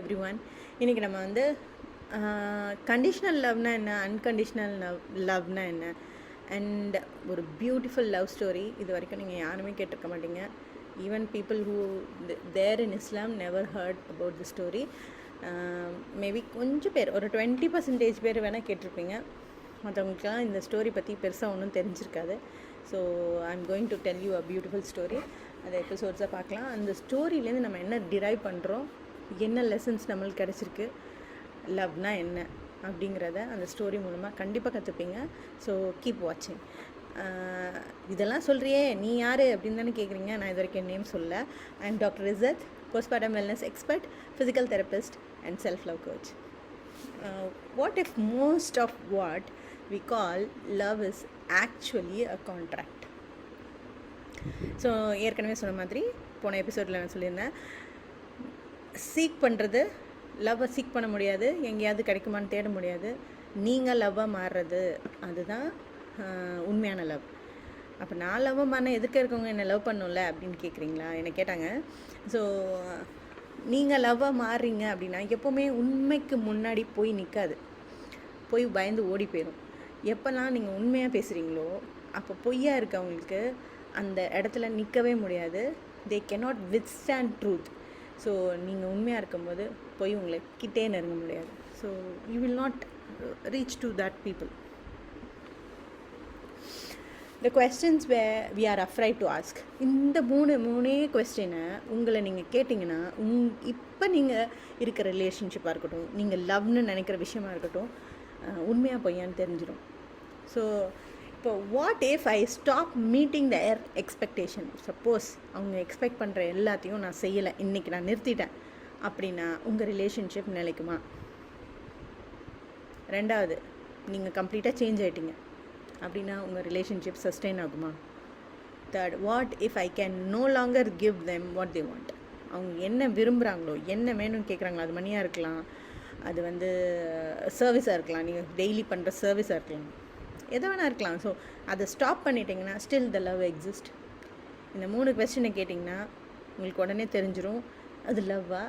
Everyone. இன்றைக்கி நம்ம வந்து கண்டிஷ்னல் லவ்னா என்ன, அன்கண்டிஷ்னல் லவ்னா என்ன, அண்ட் ஒரு பியூட்டிஃபுல் லவ் ஸ்டோரி. இது வரைக்கும் நீங்கள் யாருமே கேட்டிருக்க மாட்டீங்க. Even people who there in Islam never heard about the story. Maybe கொஞ்சம் பேர், ஒரு 20% பேர் வேணால் கேட்டிருப்பீங்க. மற்றவங்களுக்குலாம் இந்த ஸ்டோரி பற்றி பெருசாக ஒன்றும் தெரிஞ்சிருக்காது. So I am going to tell you a beautiful story. அந்த எபிசோட்ஸை பார்க்கலாம். அந்த ஸ்டோரியிலேருந்து நம்ம என்ன டிரைவ் பண்ணுறோம், என்ன லெசன்ஸ் நம்மளுக்கு கிடச்சிருக்கு, லவ்னா என்ன அப்படிங்கிறத அந்த ஸ்டோரி மூலமாக கண்டிப்பாக கற்றுப்பீங்க. ஸோ கீப் வாட்சிங். இதெல்லாம் சொல்கிறியே நீ யார் அப்படின்னு தானே கேட்குறீங்க. நான் இது வரைக்கும் நேம் சொல்ல. I am doctor Isath, postpartum wellness expert, physical therapist and self-love coach. What if most of what we call love is actually a contract? So ஏற்கனவே சொன்ன மாதிரி போன எபிசோடில் நான் சொல்லியிருந்தேன், சீக் பண்ணுறது, லவ்வை சீக் பண்ண முடியாது, எங்கேயாவது கிடைக்குமான்னு தேட முடியாது. நீங்கள் லவ்வாக மாறுறது அதுதான் உண்மையான லவ். அப்போ நான் லவ் பண்ண எதுக்கு இருக்கவங்க என்னை லவ் பண்ணும்ல அப்படின்னு கேட்குறீங்களா, என்னை கேட்டாங்க. ஸோ நீங்கள் லவ்வாக மாறுறீங்க அப்படின்னா எப்போவுமே உண்மைக்கு முன்னாடி போய் நிற்காது, போய் பயந்து ஓடி போயிடும். எப்போல்லாம் நீங்கள் உண்மையாக பேசுகிறீங்களோ அப்போ பொய்யா இருக்கவங்களுக்கு அந்த இடத்துல நிற்கவே முடியாது. They cannot withstand truth. So நீங்கள் உண்மையாக இருக்கும்போது போய் உங்களை கிட்டே நெருங்க முடியாது. So you will not reach to that people. The questions where we are afraid to ask. இந்த மூணே கொஸ்டினை உங்களை நீங்கள் கேட்டிங்கன்னா, இப்போ நீங்கள் இருக்கிற ரிலேஷன்ஷிப்பாக இருக்கட்டும், நீங்கள் லவ்னு நினைக்கிற விஷயமா இருக்கட்டும், உண்மையாக பொய்யான்னு தெரிஞ்சிடும். ஸோ இப்போ what if I stop meeting their expectation. Suppose அவங்க எக்ஸ்பெக்ட் பண்ணுற எல்லாத்தையும் நான் செய்யலை, இன்றைக்கி நான் நிறுத்திட்டேன் அப்படின்னா உங்கள் ரிலேஷன்ஷிப் நிலைக்குமா? ரெண்டாவது, நீங்கள் கம்ப்ளீட்டாக சேஞ்ச் ஆகிட்டீங்க அப்படின்னா உங்கள் ரிலேஷன்ஷிப் சஸ்டெயின் ஆகுமா? Third, what if I can no longer give them what they want. அவங்க என்ன விரும்புகிறாங்களோ, என்ன வேணும்னு கேட்குறாங்களோ, அது மணியாக இருக்கலாம், அது வந்து சர்வீஸாக இருக்கலாம், நீங்கள் டெய்லி பண்ணுற சர்வீஸாக இருக்கலாம், எதை வேணால் இருக்கலாம். ஸோ அதை ஸ்டாப் பண்ணிட்டீங்கன்னா ஸ்டில் த லவ் எக்ஸிஸ்ட். இந்த 3 கொஸ்டினை கேட்டிங்கன்னா உங்களுக்கு உடனே தெரிஞ்சிடும் அது லவ்வா,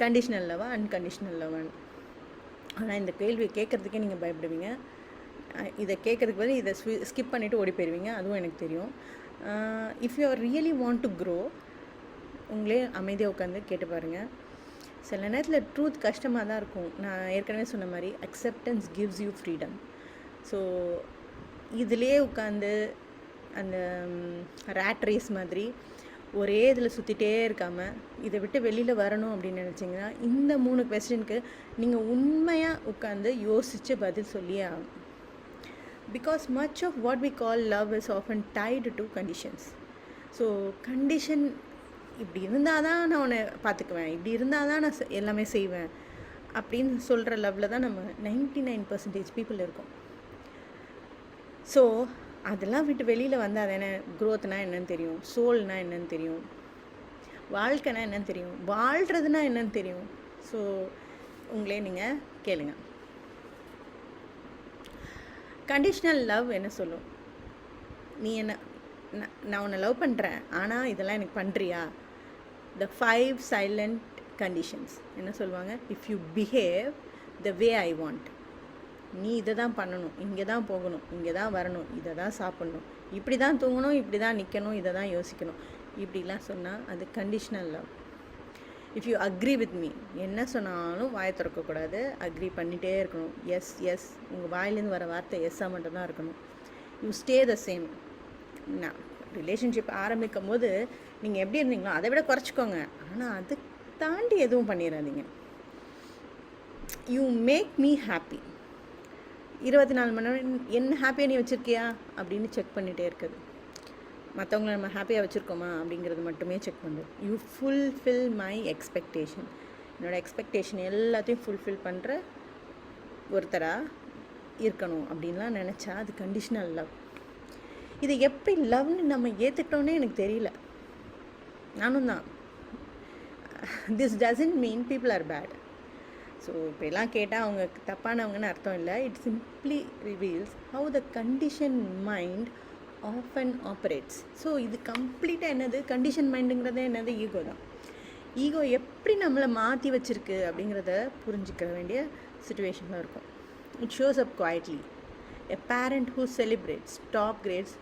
கண்டிஷ்னல் லவ்வா, அன்கண்டிஷ்னல் லவ்வான்னு. ஆனால் இந்த கேள்வியை கேட்குறதுக்கே நீங்கள் பயப்படுவீங்க. இதை கேட்குறதுக்கு பதில் இதை ஸ்கிப் பண்ணிவிட்டு ஓடி போயிடுவீங்க, அதுவும் எனக்கு தெரியும். If you really want to grow, உங்களே அமைதியாக உட்காந்து கேட்டு பாருங்கள். சில நேரத்தில் ட்ரூத் கஷ்டமாக தான் இருக்கும். நான் ஏற்கனவே சொன்ன மாதிரி acceptance gives you freedom. So இதிலே உட்காந்து அந்த ரேட் ரேஸ் மாதிரி ஒரே இதில் சுற்றிட்டே இருக்காமல் இதை விட்டு வெளியில் வரணும் அப்படின்னு நினச்சிங்கன்னா இந்த 3 கொஸ்டினுக்கு நீங்கள் உண்மையாக உட்காந்து யோசித்து பதில் சொல்லியே ஆகும். Because much of what we call love is often tied to conditions. So condition, இப்படி இருந்தால் தான் நான் உன்னை பார்த்துக்குவேன், இப்படி இருந்தால் தான் நான் எல்லாமே செய்வேன் அப்படின்னு சொல்கிற லவ்வில் தான் நம்ம 99% பீப்புள் இருக்கோம். ஸோ அதெல்லாம் விட்டு வெளியில் வந்தால் தானே க்ரோத்னா என்னன்னு தெரியும், சோல்னா என்னன்னு தெரியும், வாழ்க்கைனா என்னன்னு தெரியும், வாழ்கிறதுனா என்னன்னு தெரியும். ஸோ உங்களே நீங்கள் கேளுங்க. கண்டிஷ்னல் லவ் என்ன சொல்லும்? நீ என்ன, நான் உன்னை லவ் பண்ணுறேன் ஆனால் இதெல்லாம் எனக்கு பண்ணுறியா? த 5 சைலண்ட் கண்டிஷன்ஸ் என்ன சொல்லுவாங்க? If you behave the way I want, நீ இதை தான் பண்ணணும், இங்கே தான் போகணும், இங்கே தான் வரணும், இதை தான் சாப்பிட்ணும், இப்படி தான் தூங்கணும், இப்படி தான் நிற்கணும், இதை தான் யோசிக்கணும், இப்படிலாம் சொன்னால் அது conditional love. If you agree with me, என்ன சொன்னாலும் வாயை திறக்கக்கூடாது, அக்ரி பண்ணிகிட்டே இருக்கணும். எஸ் எஸ், உங்கள் வாயிலேருந்து வர வார்த்தை எஸ்ஸாக மட்டும்தான் இருக்கணும். You stay the same. நான் ரிலேஷன்ஷிப் ஆரம்பிக்கும் போது நீங்கள் எப்படி இருந்தீங்களோ அதை விட குறைச்சிக்கோங்க, ஆனால் அது தாண்டி எதுவும் பண்ணிடாதீங்க. You make me happy. 24 மணி நேரம் என்ன ஹாப்பியாக நீ வச்சுருக்கியா அப்படின்னு செக் பண்ணிகிட்டே இருக்குது. மற்றவங்கள நம்ம ஹாப்பியாக வச்சுருக்கோமா அப்படிங்கிறது மட்டுமே செக் பண்ணுறது. You fulfil my expectation. என்னோடய எக்ஸ்பெக்டேஷன் எல்லாத்தையும் ஃபுல்ஃபில் பண்ணுற ஒருத்தராக இருக்கணும் அப்படின்லாம் நினச்சா அது கண்டிஷ்னல் லவ். இது எப்படி லவ்னு நம்ம ஏற்றுக்கிட்டோன்னே எனக்கு தெரியல. நானும் தான். This doesn't mean people are bad. So இப்படிலாம் கேட்டால் அவங்க தப்பானவங்கன்னு அர்த்தம் இல்லை. It simply reveals how the condition mind often operates. So இது கம்ப்ளீட்டாக என்னது, கண்டிஷன் மைண்டுங்கிறதே என்னது, ஈகோ தான். ஈகோ எப்படி நம்மளை மாற்றி வச்சுருக்கு அப்படிங்கிறத புரிஞ்சுக்க வேண்டிய சுச்சுவேஷனில் இருக்கும். It shows up quietly. A parent who celebrates top grades.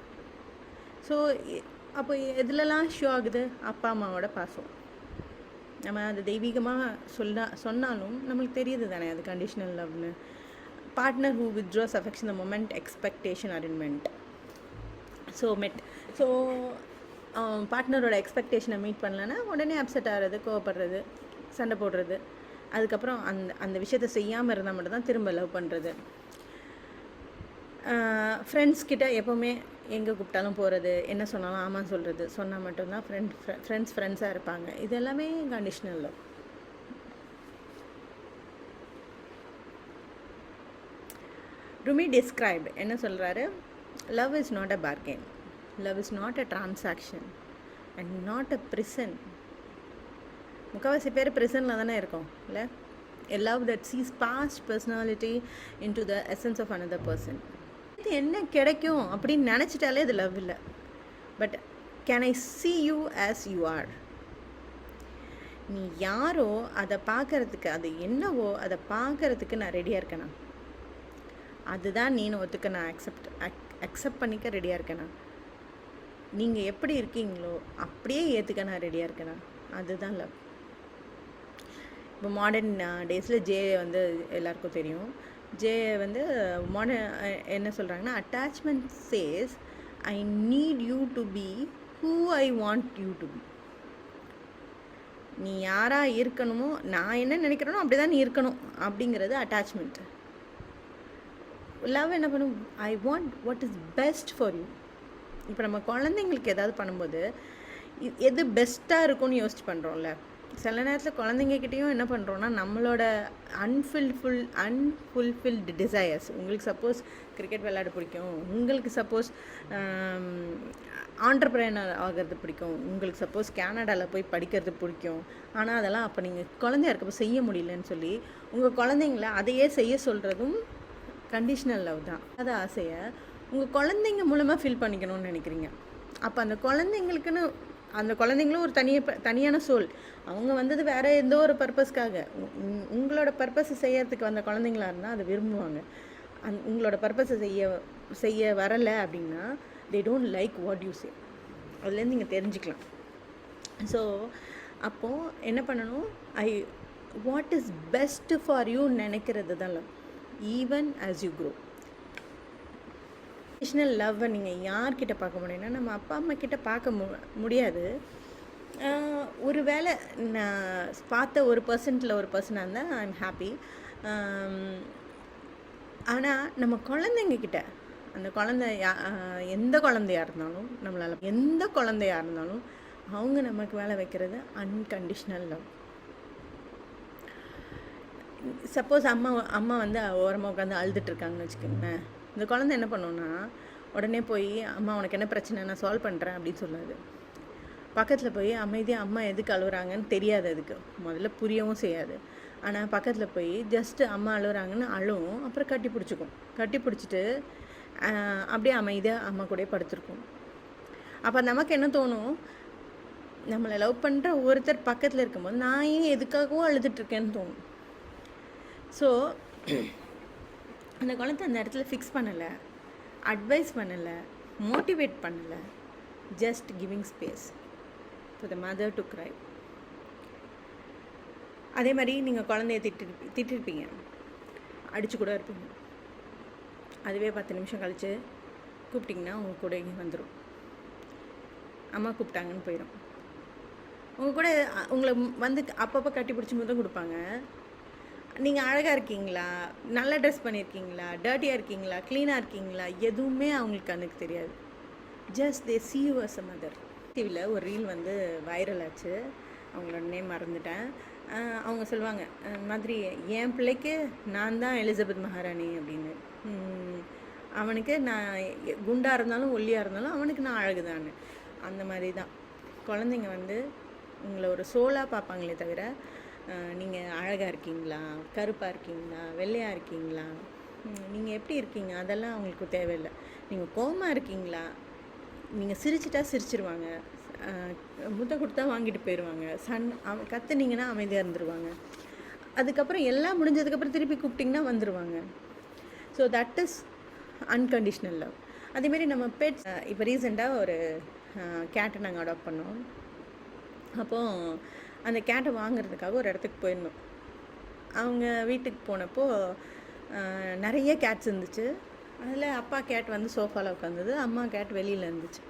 So அப்போ எதுலலாம் ஷோ ஆகுது? அப்பா அம்மாவோட பாசம். நம்ம அது தெய்வீகமாக சொன்னாலும் நம்மளுக்கு தெரியுது தானே அது கண்டிஷனல் லவ்னு. Partner who withdraws affection the moment expectation are unmet. So பார்ட்னரோட எக்ஸ்பெக்டேஷனை மீட் பண்ணலன்னா உடனே அப்செட் ஆகிறது, கோவப்படுறது, சண்டை போடுறது. அதுக்கப்புறம் அந்த விஷயத்தை செய்யாமல் இருந்தால் மட்டும்தான் திரும்ப லவ் பண்ணுறது. ஃப்ரெண்ட்ஸ்கிட்ட எப்போவுமே எங்கே கூப்பிட்டாலும் போகிறது, என்ன சொன்னாலும் ஆமாம் சொல்கிறது, சொன்னால் மட்டும்தான் ஃப்ரெண்ட்ஸாக இருப்பாங்க. இது எல்லாமே கண்டிஷனல் லவ். ருமி டிஸ்கிரைப்ட் என்ன சொல்கிறாரு? Love is not a bargain, love is not a transaction and not a prison. முக்கால்வாசி பேர் ப்ரிசனில் தானே இருக்கோம் இல்லை? A love that sees past personality into the essence of another person. இது என்ன கிடைக்கும் அப்படின்னு நினச்சிட்டாலே அது லவ் இல்லை. But can I see you as you are? நீ யாரோ அதை பார்க்கறதுக்கு, அது என்னவோ அதை பார்க்கறதுக்கு நான் ரெடியாக இருக்கேனா? அதுதான் நீனு ஒத்துக்க நான் அக்செப்ட் பண்ணிக்க ரெடியாக இருக்கேனா? நீங்கள் எப்படி இருக்கீங்களோ அப்படியே ஏற்றுக்க நான் ரெடியாக இருக்கேனா? அதுதான் லவ். இப்போ மாடர்ன் டேஸில் ஜே வந்து எல்லாருக்கும் தெரியும். ஜே வந்து என்ன சொல்கிறாங்கன்னா, attachment says I need you to be who I want you to be. நீ யாராக இருக்கணுமோ, நான் என்ன நினைக்கிறேனோ அப்படி தான் நீ இருக்கணும் அப்படிங்கிறது அட்டாச்மெண்ட். லவ் என்ன பண்ணும்? I want what is best for you. இப்போ நம்ம குழந்தைங்களுக்கு ஏதாவது பண்ணும்போது எது பெஸ்ட்டாக இருக்கும்னு யோசிச்சு பண்ணுறோம்ல. சில நேரத்தில் குழந்தைங்கக்கிட்டேயும் என்ன பண்ணுறோன்னா, நம்மளோட அன்ஃபுல்ஃபில்டு டிசையர்ஸ். உங்களுக்கு சப்போஸ் கிரிக்கெட் விளையாட பிடிக்கும், உங்களுக்கு சப்போஸ் ஆண்டர்ப்ரனர் ஆகிறது பிடிக்கும், உங்களுக்கு சப்போஸ் கேனடாவில் போய் படிக்கிறது பிடிக்கும். ஆனால் அதெல்லாம் அப்போ நீங்கள் குழந்தையா இருக்கப்போ செய்ய முடியலன்னு சொல்லி உங்கள் குழந்தைங்கள அதையே செய்ய சொல்கிறதும் கண்டிஷனல் லவ் தான். அது ஆசையை உங்கள் குழந்தைங்க மூலமாக ஃபீல் பண்ணிக்கணும்னு நினைக்கிறீங்க. அப்போ அந்த குழந்தைங்களுக்குன்னு, அந்த குழந்தைங்களும் ஒரு தனியான சோல். அவங்க வந்தது வேறு எந்த ஒரு பர்பஸ்க்காக. உங்களோட பர்பஸை செய்யறதுக்கு வந்த குழந்தைங்களா இருந்தால் அதை விரும்புவாங்க. உங்களோட பர்பஸை செய்ய வரலை அப்படின்னா they don't like what you say. அதுலேருந்து நீங்கள் தெரிஞ்சுக்கலாம். ஸோ அப்போது என்ன பண்ணணும்? What is best for you நினைக்கிறது தான் love, even as you grow. Conditional லவ்வை நீங்கள் யார்கிட்ட பார்க்க முடியும்னா, நம்ம அப்பா அம்மா கிட்ட பார்க்க முடியாது. ஒரு வேளை நான் பார்த்த ஒரு பர்சனாக இருந்தால் ஐ எம் ஹாப்பி. ஆனால் நம்ம குழந்தைங்கக்கிட்ட, அந்த குழந்தை எந்த குழந்தையாக இருந்தாலும், நம்மளால் எந்த குழந்தையாக இருந்தாலும் அவங்க நமக்கு வேலை வைக்கிறது அன்கண்டிஷ்னல் லவ். சப்போஸ் அம்மா வந்து ஓரமாக உட்காந்து அழுதுட்டுருக்காங்கன்னு வச்சுக்கோங்களேன். இந்த குழந்தை என்ன பண்ணுன்னா, உடனே போய் அம்மா உனக்கு என்ன பிரச்சனை, நான் சால்வ் பண்ணுறேன் அப்படின்னு சொல்லாது. பக்கத்தில் போய் அமைதியாக அம்மா எதுக்கு அழுகுறாங்கன்னு தெரியாது, அதுக்கு முதல்ல புரியவும் செய்யாது. ஆனால் பக்கத்தில் போய் ஜஸ்ட்டு அம்மா அழுகுறாங்கன்னு அழுவும், அப்புறம் கட்டி பிடிச்சிட்டு அப்படியே அமைதியாக அம்மா கூடயே படுத்துருக்கும். அப்போ நமக்கு என்ன தோணும்? நம்மளை லவ் பண்ணுற ஒருத்தர் பக்கத்தில் இருக்கும்போது நான் ஏன் எதுக்காகவும் அழுதுட்ருக்கேன்னு தோணும். ஸோ அந்த குழந்தை அந்த இடத்துல ஃபிக்ஸ் பண்ணலை, அட்வைஸ் பண்ணலை, மோட்டிவேட் பண்ணலை, just giving space for the mother to cry. அதே மாதிரி நீங்கள் குழந்தைய திட்டிருப்பீங்க, அடித்து கூட இருப்பீங்க. அதுவே 10 நிமிஷம் கழித்து கூப்பிட்டிங்கன்னா உங்கள் கூட வந்துடும். அம்மா கூப்பிட்டாங்கன்னு போயிடும். உங்கள் கூட உங்களை வந்து அப்பப்போ கட்டி பிடிச்சி முதல் கொடுப்பாங்க. நீங்கள் அழகாக இருக்கீங்களா, நல்லா ட்ரெஸ் பண்ணியிருக்கீங்களா, டர்ட்டியாக இருக்கீங்களா, க்ளீனாக இருக்கீங்களா, எதுவுமே அவங்களுக்கு கண்ணுக்கு தெரியாது. Just they see you as a mother. டிவியில் ஒரு ரீல் வந்து வைரல் ஆச்சு, அவங்களோட நேம் மறந்துட்டேன். அவங்க சொல்லுவாங்க, மாதிரி என் பிள்ளைக்கு நான் தான் எலிசபெத் மகாராணி அப்படின்னு. அவனுக்கு நான் குண்டாக இருந்தாலும் ஒல்லியாக இருந்தாலும் அவனுக்கு நான் அழகுதான்னு. அந்த மாதிரி தான் குழந்தைங்க வந்து உங்களை ஒரு சோலாக பார்ப்பாங்களே தவிர, நீங்கள் அழகாக இருக்கீங்களா, கருப்பாக இருக்கீங்களா, வெள்ளையாக இருக்கீங்களா, நீங்கள் எப்படி இருக்கீங்க அதெல்லாம் அவங்களுக்கு தேவையில்லை. நீங்கள் கோவமாக இருக்கீங்களா, நீங்கள் சிரிச்சிட்டா சிரிச்சிருவாங்க, முட்டை கொடுத்தா வாங்கிட்டு போயிடுவாங்க. அவன் கத்துனீங்கன்னா அமைதியாக இருந்துருவாங்க. அதுக்கப்புறம் எல்லாம் முடிஞ்சதுக்கப்புறம் திருப்பி கூப்பிட்டிங்கன்னா வந்துடுவாங்க. So that is unconditional love. அதேமாரி நம்ம பெட்ஸ், இப்போ ரீசெண்டாக ஒரு கேட்டை நாங்கள் அடாப்ட் பண்ணோம். அப்போது அந்த கேட்டை வாங்குறதுக்காக ஒரு இடத்துக்கு போயிருந்தோம். அவங்க வீட்டுக்கு போனப்போ நிறைய கேட்ஸ் இருந்துச்சு. அதில் அப்பா கேட் வந்து சோஃபாவில் உட்காந்துது, அம்மா கேட் வெளியில் இருந்துச்சு.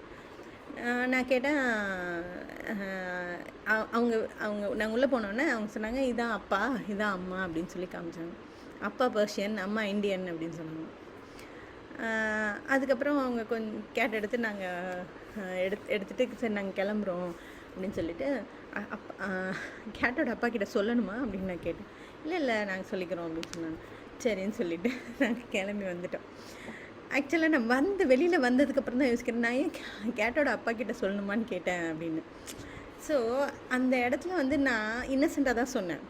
நான் கேட்டேன், அவங்க அவங்க நாங்கள் உள்ளே போனோன்னே அவங்க சொன்னாங்க, இதான் அப்பா இதான் அம்மா அப்படின்னு சொல்லி காமிச்சாங்க. அப்பா பர்ஷியன், அம்மா இந்தியன் அப்படின்னு சொன்னாங்க. அதுக்கப்புறம் அவங்க கொஞ்சம் கேட் எடுத்து நாங்கள் எடுத்துகிட்டு சரி நாங்கள் கிளம்புறோம் அப்படின்னு சொல்லிட்டு, கேட்டோட அப்பா கிட்ட சொல்லணுமா அப்படின்னு நான் கேட்டேன். இல்லை நாங்கள் சொல்லிக்கிறோம் அப்படின்னு சொன்னாங்க. சரின்னு சொல்லிவிட்டு நாங்கள் கிளம்பி வந்துட்டோம். ஆக்சுவலாக நான் வெளியில் வந்ததுக்கப்புறம் தான் யோசிக்கிறேன், நான் ஏன் கேட்டோட அப்பா கிட்ட சொல்லணுமான்னு கேட்டேன் அப்படின்னு. ஸோ அந்த இடத்துல வந்து நான் இன்னசென்ட்டாக தான் சொன்னேன்.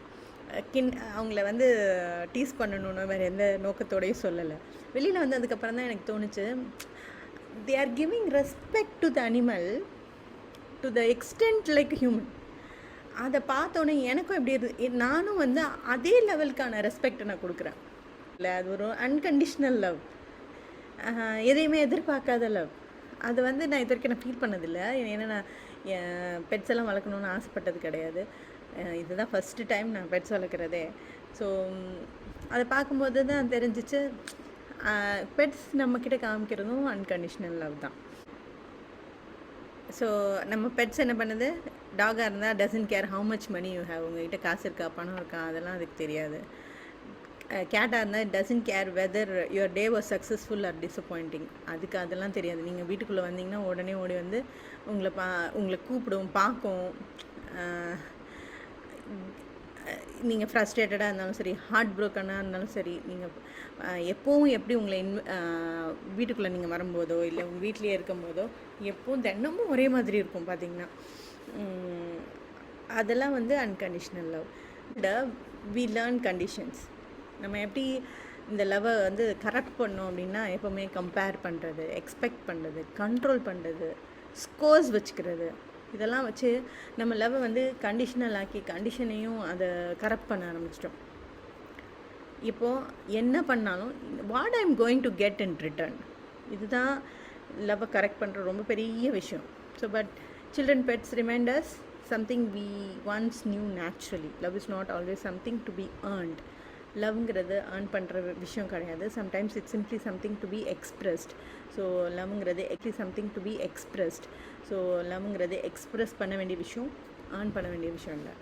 அவங்கள வந்து டீஸ் பண்ணணுன்னு வேறு எந்த நோக்கத்தோடையும் சொல்லலை. வெளியில் வந்ததுக்கப்புறம் தான் எனக்கு தோணுச்சு, they are giving respect to the animal to the extent like human. அதை பார்த்தோன்னே எனக்கும் எப்படி இருக்குது, நானும் வந்து அதே லெவலுக்கான ரெஸ்பெக்டை நான் கொடுக்குறேன். இல்லை, அது ஒரு அன்கண்டிஷ்னல் லவ், எதையுமே எதிர்பார்க்காத லவ். அது வந்து நான் இது வரைக்கும் நான் ஃபீல் பண்ணதில்லை. ஏன்னா நான் என் பெட்ஸ் எல்லாம் வளர்க்கணுன்னு ஆசைப்பட்டது கிடையாது. இதுதான் ஃபஸ்ட்டு டைம் நான் பெட்ஸ் வளர்க்குறதே. ஸோ அதை பார்க்கும்போது தான் தெரிஞ்சிச்சு, பெட்ஸ் நம்மக்கிட்ட காமிக்கிறதும் அன்கண்டிஷ்னல் லவ் தான். ஸோ நம்ம பெட்ஸ் என்ன பண்ணுது, டாகாக இருந்தால் doesn't care how much money you have, உங்கள்கிட்ட காசு இருக்கா பணம் இருக்கா அதெல்லாம் அதுக்கு தெரியாது. கேட்டாக இருந்தால் doesn't care whether your day was successful or disappointing, அதுக்கு அதெல்லாம் தெரியாது. நீங்கள் வீட்டுக்குள்ளே வந்தீங்கன்னா உடனே ஓடி வந்து உங்களை கூப்பிடும், பார்க்கும். நீங்கள் ஃப்ரஸ்ட்ரேட்டடாக இருந்தாலும் சரி, ஹார்ட் ப்ரோக்கனாக இருந்தாலும் சரி, நீங்கள் எப்போவும் எப்படி உங்களை வீட்டுக்குள்ளே நீங்கள் வரும்போதோ இல்லை உங்கள் வீட்லேயே இருக்கும்போதோ எப்போவும் தினமும் ஒரே மாதிரி இருக்கும் பார்த்தீங்கன்னா. அதெல்லாம் வந்து unconditional love. We learn conditions. நம்ம எப்படி இந்த லவ்வை வந்து கரெக்ட் பண்ணோம் அப்படின்னா, எப்போவுமே கம்பேர் பண்ணுறது, எக்ஸ்பெக்ட் பண்ணுறது, கண்ட்ரோல் பண்ணுறது, ஸ்கோர்ஸ் வச்சுக்கிறது, இதெல்லாம் வச்சு நம்ம லவ்வை வந்து கண்டிஷனல் ஆக்கி கண்டிஷனையும் அதை கரெக்ட் பண்ண ஆரம்பிச்சிட்டோம். இப்போது என்ன பண்ணாலும் what I am going to get in return, இதுதான் லவ்வை கரெக்ட் பண்ணுற ரொம்ப பெரிய விஷயம். So but children pets reminders something we once knew naturally. Love is not always something to be earned. லவ்ங்கிறது ஏர்ன் பண்ணுற விஷயம் கிடையாது. Sometimes it's simply something to be expressed. So லவ்ங்கிறது something to be expressed. So லவ்ங்கிறது express பண்ண வேண்டிய விஷயம், earn பண்ண வேண்டிய விஷயம் இல்லை.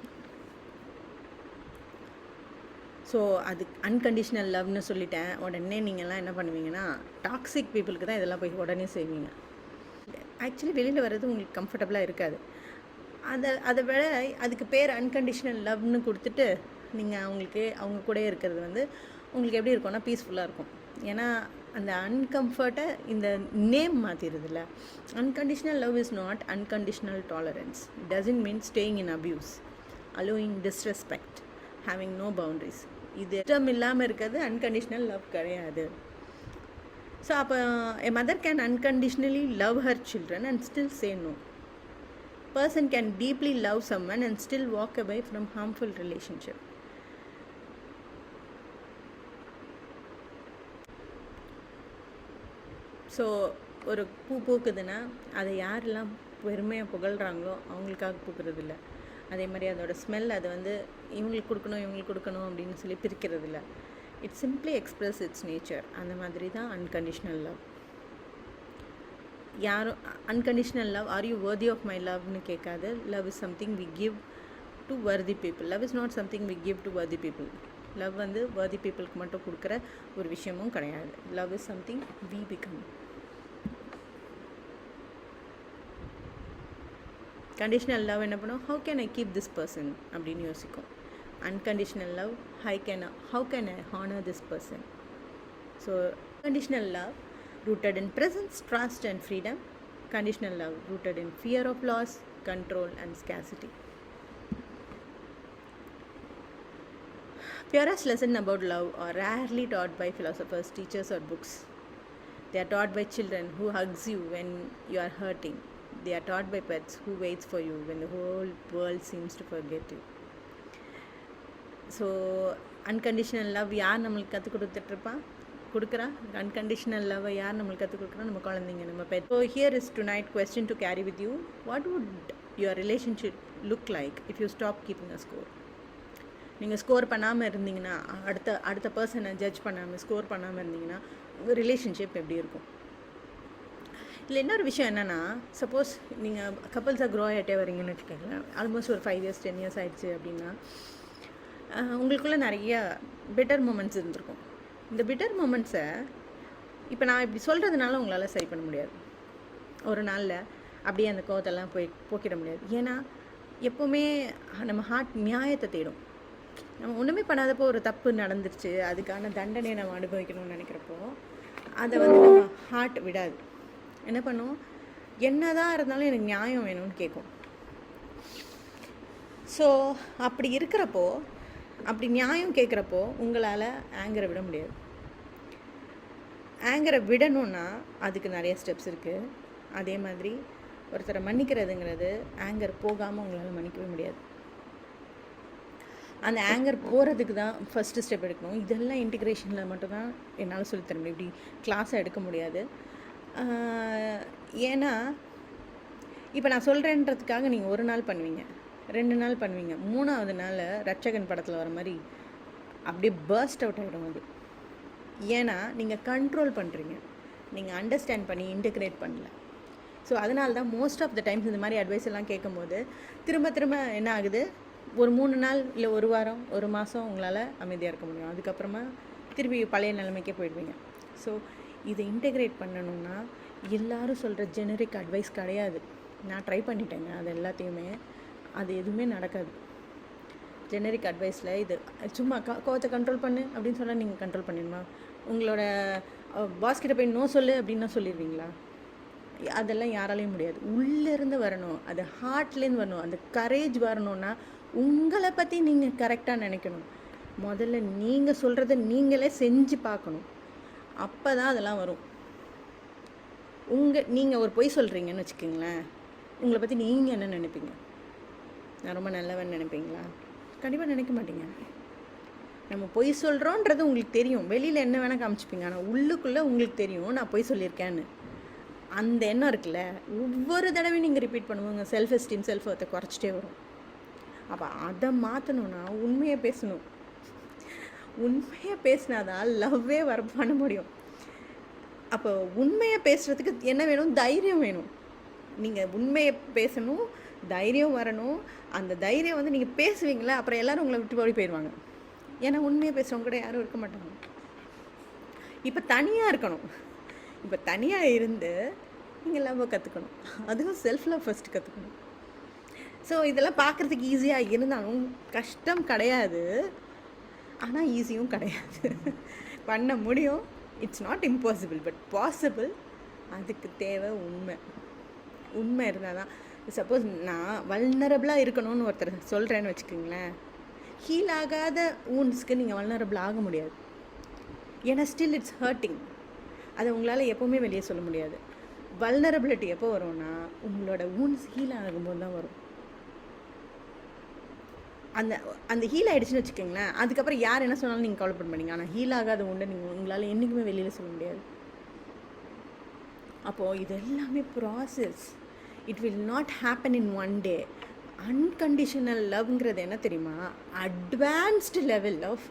ஸோ அது அன்கண்டிஷ்னல் லவ்னு சொல்லிட்டேன். உடனே நீங்கள்லாம் என்ன பண்ணுவீங்கன்னா, டாக்ஸிக் பீப்புளுக்கு தான் இதெல்லாம் போய் உடனே செய்வீங்க. ஆக்சுவலி வெளியில் வர்றது உங்களுக்கு கம்ஃபர்டபுளாக இருக்காது. அதை விட அதுக்கு பேர் அன்கண்டிஷ்னல் லவ்னு கொடுத்துட்டு நீங்கள் அவங்க கூட இருக்கிறது வந்து உங்களுக்கு எப்படி இருக்கும்னா பீஸ்ஃபுல்லாக இருக்கும். ஏன்னா அந்த அன்கம்ஃபர்ட்டை இந்த நேம் மாற்றிடுதில்ல. Unconditional love is not unconditional tolerance. It doesn't mean staying in abuse, allowing disrespect, having no boundaries. இது இஷ்டம் இல்லாமல் இருக்கிறது அன்கண்டிஷ்னல் லவ் கிடையாது. ஸோ அப்போ a mother can unconditionally love her children and still say no. Person can deeply love someone and still walk away from harmful relationship. So ஒரு பூ பூக்குதுன்னா அதை யாரெல்லாம் பெருமையாக புகழ்கிறாங்களோ அவங்களுக்காக பூக்குறது இல்லை. அதே மாதிரி அதோட ஸ்மெல் அதை வந்து இவங்களுக்கு கொடுக்கணும் அப்படின்னு சொல்லி பிரிக்கிறது இல்லை. It simply express its nature. அந்த மாதிரி தான் அன்கண்டிஷ்னல் லவ். யாரும் unconditional love, are you worthy of my லவ்னு கேட்காது. Love is something we give to worthy people. Love is not something we give to worthy people. Love வந்து worthy பீப்புளுக்கு மட்டும் கொடுக்குற ஒரு விஷயமும் கிடையாது. Love is something we become. Conditional love என்ன பண்ணும், how can I keep this person அப்படின்னு யோசிக்கும். Unconditional love, how can I honor this person. So conditional love rooted in presence, trust and freedom. Conditional love rooted in fear of loss, control and scarcity. Purest lesson about love are rarely taught by philosophers, teachers or books. They are taught by children who hugs you when you are hurting, They are taught by pets who waits for you when the whole world seems to forget you. So unconditional love யார் நம்மளுக்கு கற்றுக் கொடுத்துட்ருப்பா கொடுக்குறா? Unconditional லவ்வை யார் நம்மளுக்கு கற்றுக் கொடுக்குறா? நம்ம குழந்தைங்க, நம்ம pet. So here is tonight question to carry with you. What would your relationship look like if you stop keeping a score? நீங்கள் ஸ்கோர் பண்ணாமல் இருந்தீங்கன்னா, அடுத்த பர்சனை ஜட்ஜ் பண்ணாமல் ஸ்கோர் பண்ணாமல் இருந்தீங்கன்னா உங்கள் ரிலேஷன்ஷிப் எப்படி இருக்கும்? இல்லை இன்னொரு விஷயம் என்னென்னா, சப்போஸ் நீங்கள் கப்பல்ஸாக க்ரோ ஆகிட்டே வரீங்கன்னு வச்சுக்கோங்களேன், ஆல்மோஸ்ட் ஒரு 5 years 10 years ஆகிடுச்சு அப்படின்னா, உங்களுக்குள்ளே நிறைய பெட்டர் மூமெண்ட்ஸ் இருந்திருக்கும். இந்த பெட்டர் மூமெண்ட்ஸை இப்போ நான் இப்படி சொல்கிறதுனால உங்களால் சரி பண்ண முடியாது. ஒரு நாளில் அப்படியே அந்த கோவத்தெல்லாம் போக்கிட முடியாது. ஏன்னா எப்போவுமே நம்ம ஹார்ட் நியாயத்தை தேடும். நம்ம ஒன்றுமே பண்ணாதப்போ ஒரு தப்பு நடந்துருச்சு, அதுக்கான தண்டனையை நம்ம அனுபவிக்கணும்னு நினைக்கிறப்போ அதை நம்ம ஹார்ட் விடாது. என்ன பண்ணும்? என்னதான் இருந்தாலும் எனக்கு நியாயம் வேணும்னு கேட்கும். ஸோ அப்படி இருக்கிறப்போ, அப்படி நியாயம் கேட்குறப்போ உங்களால் ஆங்கரை விட முடியாது. ஆங்கரை விடணுன்னா அதுக்கு நிறைய ஸ்டெப்ஸ் இருக்குது. அதே மாதிரி ஒருத்தரை மன்னிக்கிறதுங்கிறது ஆங்கர் போகாமல் உங்களால் மன்னிக்கவே முடியாது. அந்த ஆங்கர் போகிறதுக்கு தான் ஃபஸ்ட்டு ஸ்டெப் எடுக்கணும். இதெல்லாம் இன்டிகிரேஷனில் மட்டும்தான் என்னால் சொல்லித்தர முடியும். இப்படி கிளாஸாக எடுக்க முடியாது. ஏன்னா இப்போ நான் சொல்கிறேன்றதுக்காக நீங்கள் ஒரு நாள் பண்ணுவீங்க, 2 நாள் பண்ணுவீங்க, 3ஆவது நாள் ரட்சகன் படத்தில் வர மாதிரி அப்படியே பர்ஸ்ட் அவுட் ஆகிடும் அது. ஏன்னா நீங்கள் கண்ட்ரோல் பண்ணுறீங்க, நீங்கள் அண்டர்ஸ்டாண்ட் பண்ணி இன்டகிரேட் பண்ணல. ஸோ அதனால தான் மோஸ்ட் ஆஃப் த டைம்ஸ் இந்த மாதிரி அட்வைஸ் எல்லாம் கேட்கும்போது திரும்ப என்ன ஆகுது, ஒரு 3 நாள் இல்லை 1 வாரம் 1 மாதம் உங்களால் அமைதியாக இருக்க முடியும். அதுக்கப்புறமா திருப்பி பழைய நிலைமைக்கே போயிடுவீங்க. ஸோ இதை இன்டெகிரேட் பண்ணணுன்னா எல்லோரும் சொல்கிற ஜெனரிக் அட்வைஸ் கிடையாது. நான் ட்ரை பண்ணிட்டேங்க அது எல்லாத்தையுமே, அது எதுவுமே நடக்காது. ஜெனரிக் அட்வைஸில் இது சும்மா கோவத்தை கண்ட்ரோல் பண்ணு அப்படின்னு சொன்னால் நீங்கள் கண்ட்ரோல் பண்ணிடுமா? உங்களோட பாஸ்கிட்ட போய் நோ சொல்லு அப்படின்னா சொல்லிடுவீங்களா? அதெல்லாம் யாராலையும் முடியாது. உள்ளேருந்து வரணும், அது ஹார்ட்லேருந்து வரணும். அந்த கரேஜ் வரணும்னா உங்களை பற்றி நீங்கள் கரெக்டாக நினைக்கணும். முதல்ல நீங்கள் சொல்கிறத நீங்களே செஞ்சு பார்க்கணும். அப்போ தான் அதெல்லாம் வரும். நீங்கள் ஒரு பொய் சொல்கிறீங்கன்னு வச்சுக்கோங்களேன், உங்களை பற்றி நீங்கள் என்ன நினைப்பீங்க? நான் ரொம்ப நல்லவன் நினைப்பீங்களா? கண்டிப்பாக நினைக்க மாட்டீங்க. நம்ம பொய் சொல்கிறோன்றது உங்களுக்கு தெரியும், வெளியில் என்ன வேணால் காமிச்சிப்பீங்க, ஆனால் உள்ளுக்குள்ளே உங்களுக்கு தெரியும் நான் பொய் சொல்லியிருக்கேன்னு. அந்த எண்ணம் இருக்குல்ல, ஒவ்வொரு தடவையும் நீங்கள் ரிப்பீட் பண்ணுவாங்க, செல்ஃப் எஸ்டீம் செல்ஃப் ஒர்த்தை குறைச்சிட்டே வரும். அப்போ அதை மாற்றணுன்னா உண்மையை பேசணும். உண்மையை பேசினாதான் லவ்வே பண்ண முடியும். அப்போ உண்மையை பேசுகிறதுக்கு என்ன வேணும்? தைரியம் வேணும். நீங்கள் உண்மையை பேசணும், தைரியம் வரணும். அந்த தைரியம் வந்து நீங்கள் பேசுவீங்களா, அப்புறம் எல்லோரும் உங்களை விட்டு ஓடி போயிடுவாங்க. ஏன்னா உண்மையை பேசுகிறவங்க கூட யாரும் இருக்க மாட்டாங்க. இப்போ தனியாக இருக்கணும். இப்போ தனியாக இருந்து நீங்கள் லவ்வை கற்றுக்கணும். அதுவும் செல்ஃப் லவ் ஃபஸ்ட்டு கற்றுக்கணும். ஸோ இதெல்லாம் பார்க்குறதுக்கு ஈஸியாக இருந்தாலும் கஷ்டம் கிடையாது, ஆனால் ஈஸியும் கிடையாது. பண்ண முடியும். It's not impossible but possible. அதுக்கு தேவை உண்மை இருந்தால் தான். சப்போஸ் நான் வல்னரபிளாக இருக்கணும்னு ஒருத்தர் சொல்கிறேன்னு வச்சுக்கோங்களேன், ஹீல் ஆகாத ஊன்ஸ்க்கு நீங்கள் வல்னரபிள் ஆக முடியாது. ஏன்னா ஸ்டில் இட்ஸ் ஹர்ட்டிங். அதை உங்களால் எப்போவுமே வெளியே சொல்ல முடியாது. வல்னரபிலிட்டி எப்போ வரும்னா உங்களோட ஊன்ஸ் ஹீல் ஆகும்போது தான் வரும். அந்த ஹீல் ஆகிடுச்சுன்னு வச்சுக்கோங்களேன், அதுக்கப்புறம் யார் என்ன சொன்னாலும் நீங்கள் கவலைப்பட மாட்டீங்க. ஆனால் ஹீல் ஆகாத உண்டு நீங்கள் உங்களால் என்றைக்குமே வெளியில் சொல்ல முடியாது. அப்போது இது எல்லாமே process. It will not happen in one day. Unconditional லவ்ங்கிறது என்ன தெரியுமா? Advanced level of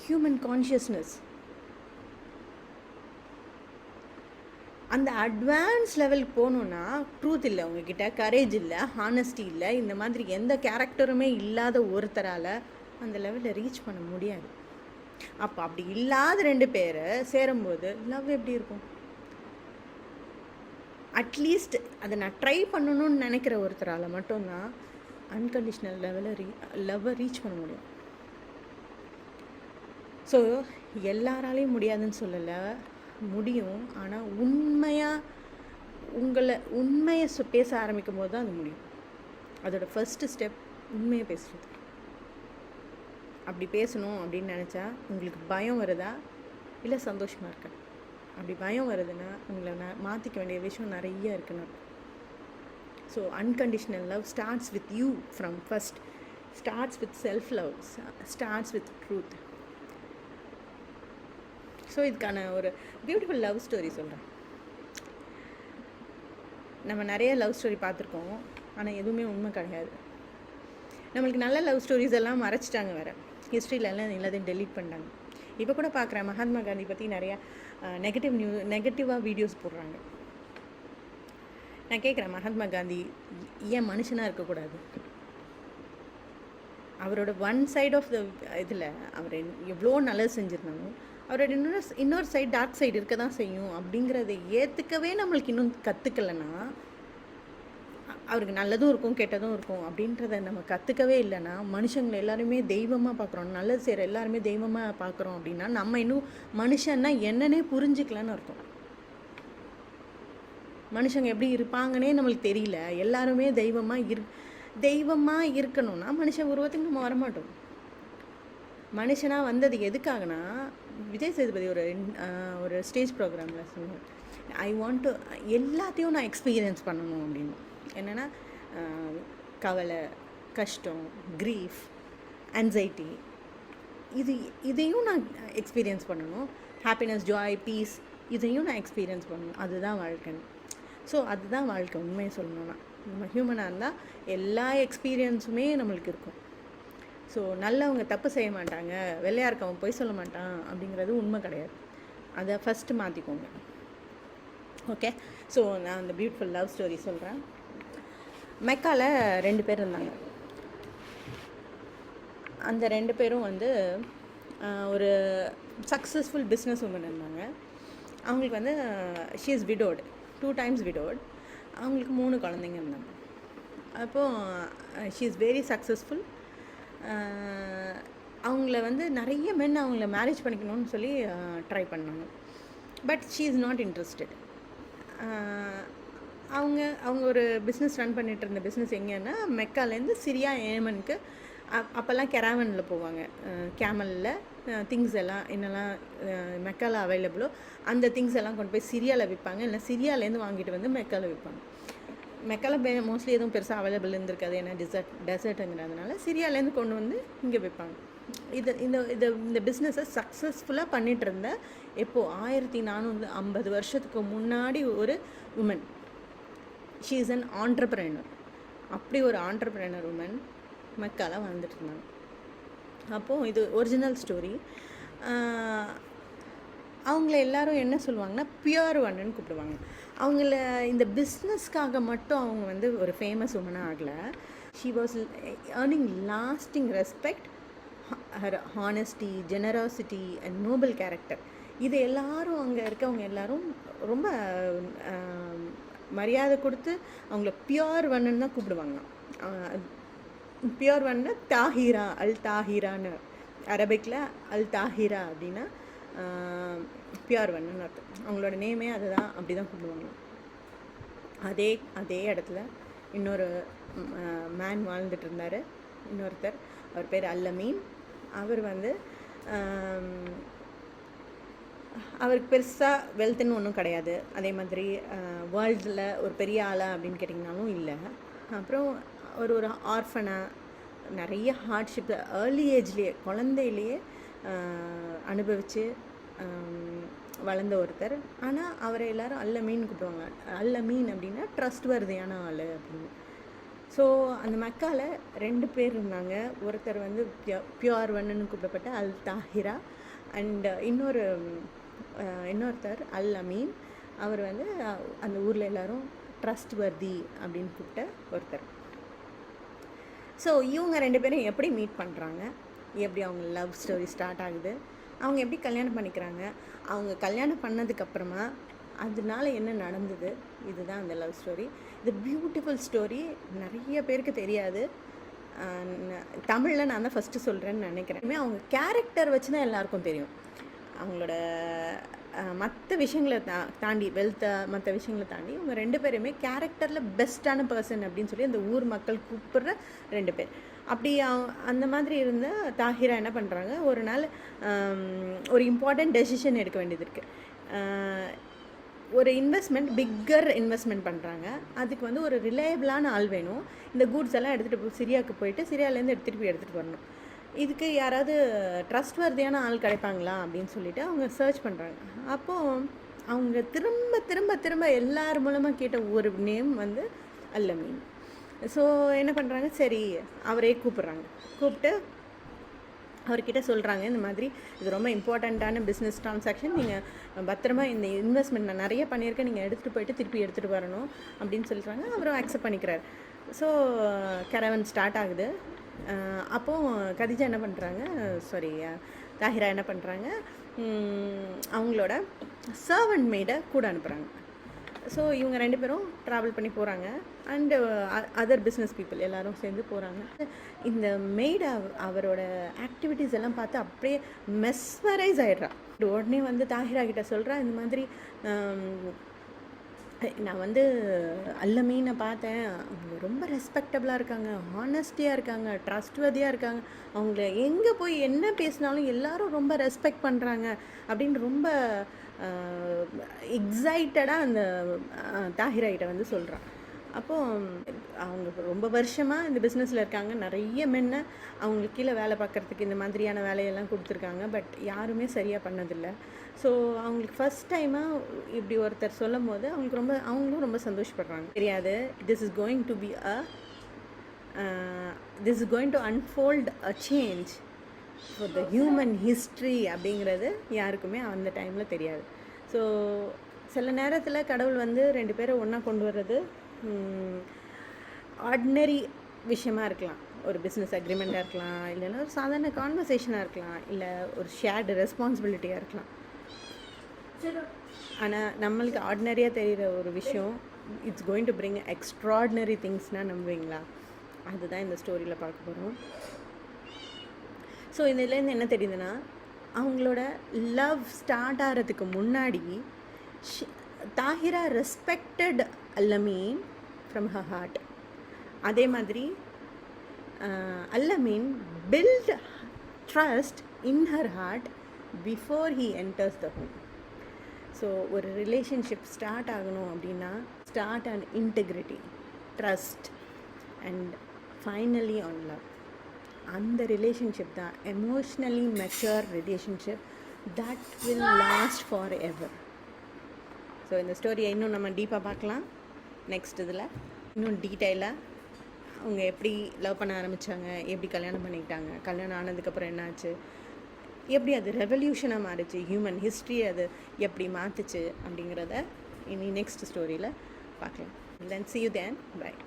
human consciousness. அந்த அட்வான்ஸ் லெவலுக்கு போகணுன்னா ட்ரூத் இல்லை உங்ககிட்ட, கரேஜ் இல்லை, ஹானஸ்டி இல்லை, இந்த மாதிரி எந்த கேரக்டருமே இல்லாத ஒருத்தரால் அந்த லெவலில் ரீச் பண்ண முடியாது. அப்போ அப்படி இல்லாத 2 பேரை சேரும்போது லவ் எப்படி இருக்கும்? அட்லீஸ்ட் அதை நான் ட்ரை பண்ணணும்னு நினைக்கிற ஒருத்தரால் மட்டும்தான் அன்கண்டிஷனல் லவ்வை ரீச் பண்ண முடியும். ஸோ எல்லாராலையும் முடியாதுன்னு சொல்லலை, முடியும். ஆனால் உண்மையை பேச ஆரம்பிக்கும் போது தான் அது முடியும். அதோட ஃபர்ஸ்ட் ஸ்டெப் உண்மையை பேசுகிறது. அப்படி பேசணும் அப்படின்னு நினச்சா உங்களுக்கு பயம் வருதா இல்லை சந்தோஷமாக இருக்கா? அப்படி பயம் வருதுன்னா உங்களை மாற்றிக்க வேண்டிய விஷயம் நிறைய இருக்குன்னு. So unconditional love starts with you from first, starts with self love, starts with truth. So இதுக்கான ஒரு பியூட்டிஃபுல் லவ் ஸ்டோரி சொல்கிறேன். நம்ம நிறைய லவ் ஸ்டோரி பார்த்துருக்கோம், ஆனால் எதுவுமே உண்மை கிடையாது. நம்மளுக்கு நல்ல லவ் ஸ்டோரிஸ் எல்லாம் மறைச்சிட்டாங்க வேறு, ஹிஸ்ட்ரியிலலாம் எல்லாத்தையும் டெலீட் பண்ணிட்டாங்க. இப்போ கூட பார்க்குறேன், மகாத்மா காந்தி பற்றி நிறையா நெகட்டிவாக வீடியோஸ் போடுறாங்க. நான் கேட்குறேன், மகாத்மா காந்தி ஏன் மனுஷனாக இருக்கக்கூடாது? அவரோட ஒன் சைட் ஆஃப் த இதில் அவர் எவ்வளோ நல்லது செஞ்சுருந்தாலும் அவரோட இன்னொரு சைடு டார்க் சைடு இருக்க தான் செய்யும். அப்படிங்கிறத ஏற்றுக்கவே நம்மளுக்கு இன்னும் கற்றுக்கலைன்னா, அவருக்கு நல்லதும் இருக்கும் கெட்டதும் இருக்கும் அப்படின்றத நம்ம கற்றுக்கவே இல்லைன்னா, மனுஷங்களை எல்லாருமே தெய்வமாக பார்க்குறோம், நல்லது செய்கிற எல்லாருமே தெய்வமாக பார்க்குறோம் அப்படின்னா, நம்ம இன்னும் மனுஷன்னா என்னன்னே புரிஞ்சுக்கலன்னு அர்த்தம். மனுஷங்க எப்படி இருப்பாங்கன்னே நம்மளுக்கு தெரியல. எல்லாருமே தெய்வமாக இருக்கணும்னா மனுஷன் உருவத்துக்கு நம்ம வரமாட்டோம். மனுஷனாக வந்தது எதுக்காகனா, விஜய் சேதுபதி ஒரு ஸ்டேஜ் ப்ரோக்ராமில் சொன்னார், ஐ வாண்ட் டு எல்லாத்தையும் நான் எக்ஸ்பீரியன்ஸ் பண்ணணும் அப்படின்னு. என்னென்னா கவலை, கஷ்டம், க்ரீஃப், ஆன்சைட்டி, இதையும் நான் எக்ஸ்பீரியன்ஸ் பண்ணணும். ஹாப்பினஸ், ஜாய், பீஸ், இதையும் நான் எக்ஸ்பீரியன்ஸ் பண்ணணும். அதுதான் வாழ்க்கைன்னு. ஸோ அதுதான் வாழ்க்கை. உண்மையை சொல்லணும்னா நம்ம ஹியூமனாக இருந்தால் எல்லா எக்ஸ்பீரியன்ஸுமே நம்மளுக்கு இருக்கும். ஸோ நல்லவங்க தப்பு செய்ய மாட்டாங்க, வெள்ளையாக இருக்கவன் பொய் சொல்ல மாட்டான் அப்படிங்கிறது உண்மை கிடையாது. அதை ஃபஸ்ட்டு மாற்றிக்கோங்க. ஓகே, ஸோ நான் அந்த பியூட்டிஃபுல் லவ் ஸ்டோரி சொல்கிறேன். மெக்காவில் 2 பேர் இருந்தாங்க. அந்த 2 பேரும் வந்து ஒரு சக்ஸஸ்ஃபுல் பிஸ்னஸ் உமன் இருந்தாங்க. அவங்களுக்கு வந்து ஷீ இஸ் விடோடு, 2 times widowed. அவங்களுக்கு 3 குழந்தைங்க இருந்தாங்க. அப்போது ஷீ இஸ் வெரி சக்ஸஸ்ஃபுல். அவங்கள வந்து நிறைய மென் அவங்கள மேரேஜ் பண்ணிக்கணும்னு சொல்லி ட்ரை பண்ணாங்க. But she is not interested. அவங்க ஒரு பிஸ்னஸ் ரன் பண்ணிகிட்டு இருந்த பிஸ்னஸ் எங்கேன்னா, மெக்காலேருந்து சிரியா, ஏமனுக்கு அப்போல்லாம் கெராவனில் போவாங்க, கேமலில் திங்ஸ் எல்லாம் என்னெல்லாம் மெக்காவில் அவைலபிளோ அந்த திங்ஸ் எல்லாம் கொண்டு போய் சிரியாவில் விற்பாங்க. இல்லை சிரியாலேருந்து வாங்கிட்டு வந்து மெக்காவில் விற்பாங்க. மெக்காவில் மோஸ்ட்லி எதுவும் பெருசாக அவைலபிள் இருந்திருக்காது, ஏன்னா டெசர்ட்டுங்கிறதுனால சிரியாலேருந்து கொண்டு வந்து இங்கே விற்பாங்க. இந்த பிஸ்னஸை சக்ஸஸ்ஃபுல்லாக பண்ணிகிட்டு இருந்த எப்போது 1450 வருஷத்துக்கு முன்னாடி ஒரு woman. She is an entrepreneur. அப்படி ஒரு ஆண்டர்ப்ரெனர் உமன் மெக்காவில் வாழ்ந்துட்டு இருந்தாங்க. அப்போது இது ஒரிஜினல் ஸ்டோரி. அவங்கள எல்லாரும் என்ன சொல்லுவாங்கன்னா, பியூர் ஒன்னு கூப்பிடுவாங்க. அவங்கள இந்த பிஸ்னஸ்க்காக மட்டும் அவங்க வந்து ஒரு ஃபேமஸ் உமனாக ஆகலை. She was earning lasting respect, her honesty, generosity and Nobel character. இது எல்லாரும் அங்கே இருக்கவங்க எல்லாரும் ரொம்ப மரியாதை கொடுத்து அவங்கள பியூர் ஒன்னு தான் கூப்பிடுவாங்க. பியூர் ஒன்னு தாஹிரா, அல் தாஹிரான்னு அரபிக்கில் அல் தாஹிரா அப்படின்னா பியூர் ஒன்னு அர்த்தம். அவங்களோட நேமே அதுதான், அப்படி தான் கூப்பிடுவாங்க. அதே இடத்துல இன்னொரு மேன் வாழ்ந்துட்டு இருந்தார், இன்னொருத்தர். அவர் பேர் அல்லமீன். அவர் வந்து அவருக்கு பெருசாக வெல்த்துன்னு ஒன்றும் கிடையாது. அதே மாதிரி வேர்ல்டில் ஒரு பெரிய ஆளா அப்படின்னு கேட்டிங்கனாலும் இல்லை. அப்புறம் ஒரு ஆர்ஃபனாக நிறைய ஹார்ட்ஷிப் ஏர்லி ஏஜ்லேயே, குழந்தையிலேயே அனுபவித்து வளர்ந்த ஒருத்தர். ஆனால் அவரை எல்லாரும் அல்லமீன் கூப்பிடுவாங்க. அல்லமீன் அப்படின்னா ட்ரஸ்ட் வர்தியான ஆள் அப்படின்னு. ஸோ அந்த மெக்காவில் 2 பேர் இருந்தாங்க. ஒருத்தர் வந்து பியூர் ஒன்னு கூப்பிடப்பட்ட அல் தாஹிரா, அண்ட் இன்னொருத்தர் அல் அமீன். அவர் வந்து அந்த ஊரில் எல்லாரும் ட்ரஸ்ட் வர்தி அப்படின்னு கூப்பிட்ட ஒருத்தர். ஸோ இவங்க 2 பேரும் எப்படி மீட் பண்ணுறாங்க, எப்படி அவங்க லவ் ஸ்டோரி ஸ்டார்ட் ஆகுது, அவங்க எப்படி கல்யாணம் பண்ணிக்கிறாங்க, அவங்க கல்யாணம் பண்ணதுக்கப்புறமா அதனால என்ன நடந்தது, இதுதான் அந்த லவ் ஸ்டோரி. இது பியூட்டிஃபுல் ஸ்டோரி. நிறைய பேருக்கு தெரியாது. தமிழில் நான் தான் ஃபஸ்ட்டு சொல்கிறேன்னு நினைக்கிறேன். அவங்க கேரக்டர் வச்சு தான் எல்லாருக்கும் தெரியும். அவங்களோட மற்ற விஷயங்களை தாண்டி, வெல்த்தை மற்ற விஷயங்களை தாண்டி இவங்க 2 பேருமே கேரக்டரில் பெஸ்ட்டான பர்சன் அப்படின்னு சொல்லி அந்த ஊர் மக்கள் கூப்பிடுற 2 பேர். அப்படி அந்த மாதிரி இருந்த தாஹிரா என்ன பண்ணுறாங்க, ஒரு நாள் ஒரு இம்பார்ட்டண்ட் டெசிஷன் எடுக்க வேண்டியது இருக்குது. ஒரு இன்வெஸ்ட்மெண்ட் பிக்கர் இன்வெஸ்ட்மெண்ட் பண்ணுறாங்க. அதுக்கு வந்து ஒரு ரிலையபிளான ஆள் வேணும். இந்த கூட்ஸ் எல்லாம் எடுத்துகிட்டு சிரியாவுக்கு போயிட்டு சிரியாவிலேருந்து எடுத்துகிட்டு வரணும். இதுக்கு யாராவது ட்ரஸ்ட்வர்தியான ஆள் கிடைப்பாங்களா அப்படின்னு சொல்லிட்டு அவங்க சர்ச் பண்ணுறாங்க. அப்போது அவங்க திரும்ப திரும்ப திரும்ப எல்லார் மூலமாக கேட்ட ஒரு நேம் வந்து அல்லமீன். ஸோ என்ன பண்ணுறாங்க, சரி அவரே கூப்பிட்டு அவர்கிட்ட சொல்கிறாங்க, இந்த மாதிரி இது ரொம்ப இம்பார்ட்டண்ட்டான பிஸ்னஸ் ட்ரான்சாக்ஷன், நீங்கள் பத்திரமா இந்த இன்வெஸ்ட்மெண்ட் நான் நிறைய பண்ணியிருக்கேன், நீங்கள் எடுத்துகிட்டு போயிட்டு திருப்பி எடுத்துகிட்டு வரணும் அப்படின்னு சொல்கிறாங்க. அவரும் அக்செப்ட் பண்ணிக்கிறார். ஸோ கேரவன் ஸ்டார்ட் ஆகுது. அப்போது கதிஜா என்ன பண்ணுறாங்க, தாஹிரா என்ன பண்ணுறாங்க, அவங்களோட சர்வன்ட் மெய்டை கூட அனுப்புகிறாங்க. ஸோ இவங்க 2 பேரும் ட்ராவல் பண்ணி போகிறாங்க. அண்டு அதர் பிஸ்னஸ் பீப்புள் எல்லோரும் சேர்ந்து போகிறாங்க. இந்த மெய்டை அவரோட ஆக்டிவிட்டீஸ் எல்லாம் பார்த்து அப்படியே மெஸ்மரைஸ் ஆகிடுறா. உடனே வந்து தாஹிரா கிட்ட சொல்கிறா, இந்த மாதிரி நான் வந்து அல்லமீனை பார்த்தேன், அவங்க ரொம்ப ரெஸ்பெக்டபுளாக இருக்காங்க, ஹானஸ்டியாக இருக்காங்க, ட்ரஸ்ட்வர்தியாக இருக்காங்க, அவங்கள எங்கே போய் என்ன பேசினாலும் எல்லாரும் ரொம்ப ரெஸ்பெக்ட் பண்ணுறாங்க அப்படின்னு ரொம்ப எக்ஸைட்டடாக அந்த தாஹிரா கிட்ட வந்து சொல்கிறான். அப்போது அவங்க ரொம்ப வருஷமாக இந்த பிஸ்னஸில் இருக்காங்க, நிறைய மென்னை அவங்களுக்கு கீழே வேலை பார்க்குறதுக்கு இந்த மாதிரியான வேலையெல்லாம் கொடுத்துருக்காங்க. பட் யாருமே சரியாக பண்ணதில்லை. ஸோ அவங்களுக்கு ஃபஸ்ட் டைமாக இப்படி ஒருத்தர் சொல்லும் போது அவங்களும் ரொம்ப சந்தோஷப்படுறாங்க. தெரியாது, this is going to unfold a change for the human history அப்படிங்கிறது யாருக்குமே அந்த டைமில் தெரியாது. ஸோ சில நேரத்தில் கடவுள் வந்து 2 பேரை ஒன்றா கொண்டு வர்றது ஆர்டினரி விஷயமா இருக்கலாம். ஒரு பிஸ்னஸ் அக்ரிமெண்ட்டாக இருக்கலாம், இல்லைன்னா ஒரு சாதாரண கான்வர்சேஷனாக இருக்கலாம், இல்லை ஒரு ஷேர்டு ரெஸ்பான்சிபிலிட்டியாக இருக்கலாம். ஆனால் நம்மளுக்கு ஆர்டினரியாக தெரிகிற ஒரு விஷயம் it's going to bring extraordinary திங்ஸ்னால் நம்புவீங்களா? அதுதான் இந்த ஸ்டோரியில் பார்க்க போகிறோம். ஸோ இதுலேருந்து என்ன தெரியுதுன்னா, அவங்களோட லவ் ஸ்டார்ட் ஆகிறதுக்கு முன்னாடி Tahira respected Allameen from her heart. அதே மாதிரி Allameen built trust in her heart before he enters the home. So ஒரு ரிலேஷன்ஷிப் ஸ்டார்ட் ஆகணும் அப்படின்னா start on integrity, trust and finally on love. அந்த ரிலேஷன்ஷிப் தான் emotionally mature relationship that will last forever. So இந்த ஸ்டோரியை இன்னும் நம்ம டீப்பாக பார்க்கலாம். நெக்ஸ்ட் இதில் இன்னும் டீட்டெயிலாக அவங்க எப்படி லவ் பண்ண ஆரம்பித்தாங்க, எப்படி கல்யாணம் பண்ணிக்கிட்டாங்க, கல்யாணம் ஆனதுக்கப்புறம் என்னாச்சு, எப்படி அது ரெவல்யூஷனாக மாறிச்சு, ஹியூமன் ஹிஸ்ட்ரி அது எப்படி மாற்றுச்சு அப்படிங்கிறத இனி நெக்ஸ்ட் ஸ்டோரியில் பார்க்கலாம். தென் see you then. Bye.